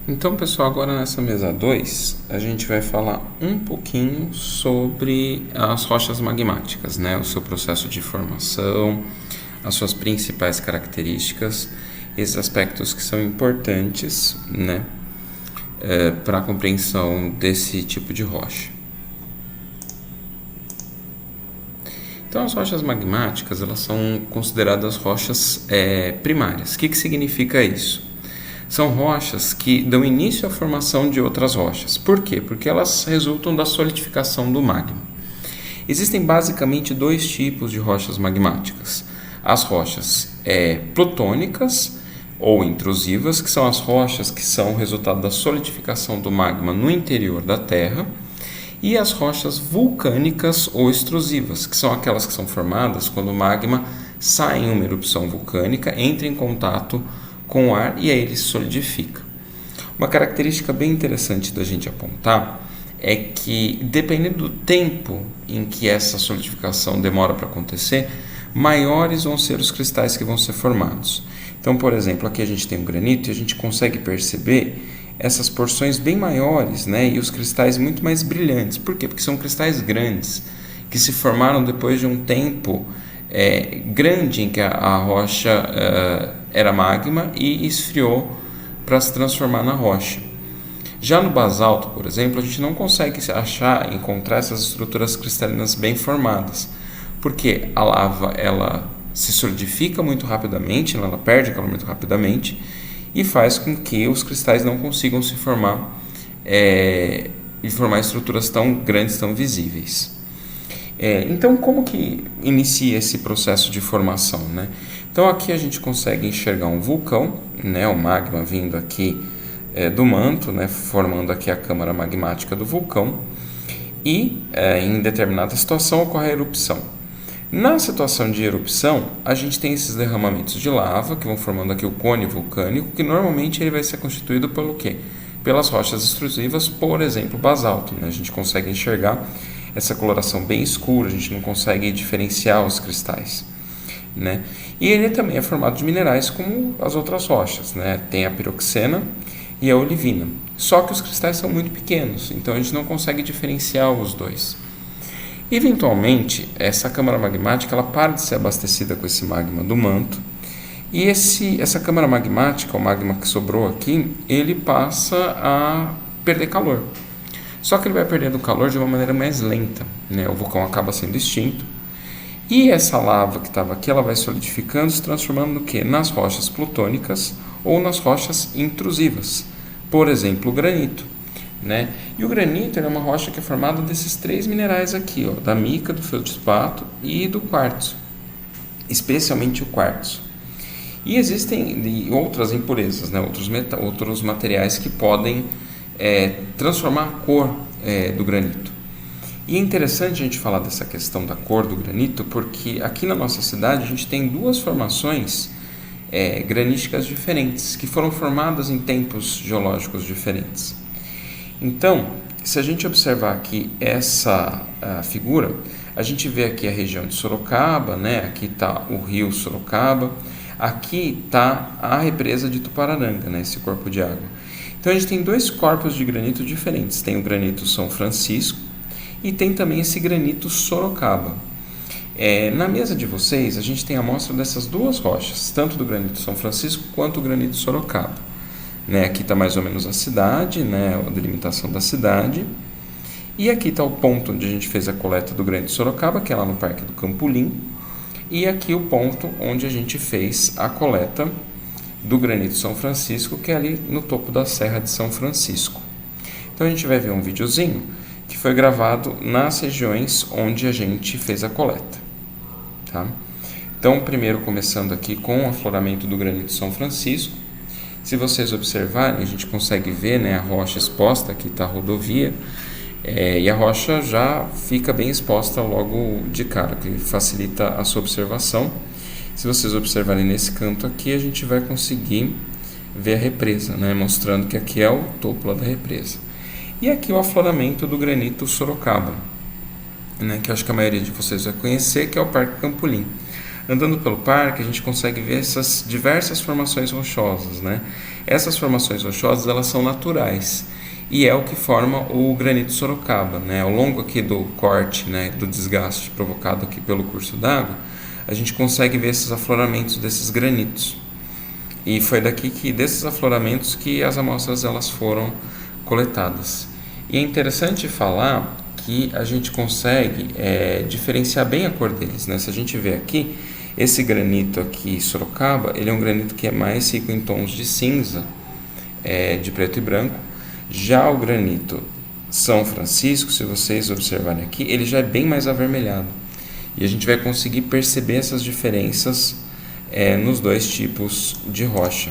Então, pessoal, agora nessa mesa 2, a gente vai falar um pouquinho sobre as rochas magmáticas, né? O seu processo de formação, as suas principais características, esses aspectos que são importantes, né? Para a compreensão desse tipo de rocha. Então, as rochas magmáticas, elas são consideradas rochas primárias. O que significa isso? São rochas que dão início à formação de outras rochas. Por quê? Porque elas resultam da solidificação do magma. Existem basicamente dois tipos de rochas magmáticas. As rochas plutônicas ou intrusivas, que são as rochas que são resultado da solidificação do magma no interior da Terra, e as rochas vulcânicas ou extrusivas, que são aquelas que são formadas quando o magma sai em uma erupção vulcânica, entra em contato com o ar e aí ele se solidifica. Uma característica bem interessante da gente apontar é que, dependendo do tempo em que essa solidificação demora para acontecer, maiores vão ser os cristais que vão ser formados. Então, por exemplo, aqui a gente tem o granito e a gente consegue perceber essas porções bem maiores, né? E os cristais muito mais brilhantes. Por quê? Porque são cristais grandes que se formaram depois de um tempo grande em que a rocha era magma e esfriou para se transformar na rocha. Já no basalto, por exemplo, a gente não consegue encontrar essas estruturas cristalinas bem formadas, porque a lava ela se solidifica muito rapidamente, ela perde calor muito rapidamente e faz com que os cristais não consigam se formar e formar estruturas tão grandes, tão visíveis. Então, como que inicia esse processo de formação, né? Então, aqui a gente consegue enxergar um vulcão, né? O magma vindo aqui do manto, né? Formando aqui a câmara magmática do vulcão. E, em determinada situação, ocorre a erupção. Na situação de erupção, a gente tem esses derramamentos de lava, que vão formando aqui o cone vulcânico, que normalmente ele vai ser constituído pelo quê? Pelas rochas extrusivas, por exemplo, basalto, né? A gente consegue enxergar essa coloração bem escura, a gente não consegue diferenciar os cristais, né? E ele também é formado de minerais como as outras rochas, né? Tem a piroxena e a olivina. Só que os cristais são muito pequenos, então a gente não consegue diferenciar os dois. Eventualmente, essa câmara magmática ela para de ser abastecida com esse magma do manto e essa câmara magmática, o magma que sobrou aqui, ele passa a perder calor. Só que ele vai perdendo calor de uma maneira mais lenta, né? O vulcão acaba sendo extinto. E essa lava que estava aqui, ela vai solidificando, se transformando no quê? Nas rochas plutônicas ou nas rochas intrusivas. Por exemplo, o granito, né? E o granito é uma rocha que é formada desses três minerais aqui, ó, da mica, do feldspato e do quartzo, especialmente o quartzo. E existem outras impurezas, né? Outros materiais que podem transformar a cor do granito. E é interessante a gente falar dessa questão da cor do granito, porque aqui na nossa cidade a gente tem duas formações graníticas diferentes, que foram formadas em tempos geológicos diferentes. Então, se a gente observar aqui essa figura, a gente vê aqui a região de Sorocaba, né? Aqui está o rio Sorocaba, aqui está a represa de Tupararanga, né? Esse corpo de água. Então a gente tem dois corpos de granito diferentes, tem o granito São Francisco e tem também esse granito Sorocaba. Na mesa de vocês a gente tem a amostra dessas duas rochas, tanto do granito São Francisco quanto do granito Sorocaba. Aqui está mais ou menos a cidade, né, a delimitação da cidade, e aqui está o ponto onde a gente fez a coleta do granito Sorocaba, que é lá no Parque do Campolim, e aqui o ponto onde a gente fez a coleta do granito São Francisco, que é ali no topo da Serra de São Francisco. Então a gente vai ver um videozinho que foi gravado nas regiões onde a gente fez a coleta, tá? Então, primeiro começando aqui com o afloramento do granito São Francisco. Se vocês observarem, a gente consegue ver, né, a rocha exposta, aqui está a rodovia, e a rocha já fica bem exposta logo de cara, que facilita a sua observação. Se vocês observarem nesse canto aqui, a gente vai conseguir ver a represa, né? Mostrando que aqui é o topo lá da represa. E aqui o afloramento do granito Sorocaba, né? Que eu acho que a maioria de vocês vai conhecer, que é o Parque Campolim. Andando pelo parque, a gente consegue ver essas diversas formações rochosas, né? Essas formações rochosas, elas são naturais e é o que forma o granito Sorocaba, né? Ao longo aqui do corte, né, do desgaste provocado aqui pelo curso d'água, a gente consegue ver esses afloramentos desses granitos. E foi daqui que, desses afloramentos, que as amostras elas foram coletadas. E é interessante falar que a gente consegue diferenciar bem a cor deles, né? Se a gente vê aqui, esse granito aqui, Sorocaba, ele é um granito que é mais rico em tons de cinza, de preto e branco. Já o granito São Francisco, se vocês observarem aqui, ele já é bem mais avermelhado. E a gente vai conseguir perceber essas diferenças nos dois tipos de rocha.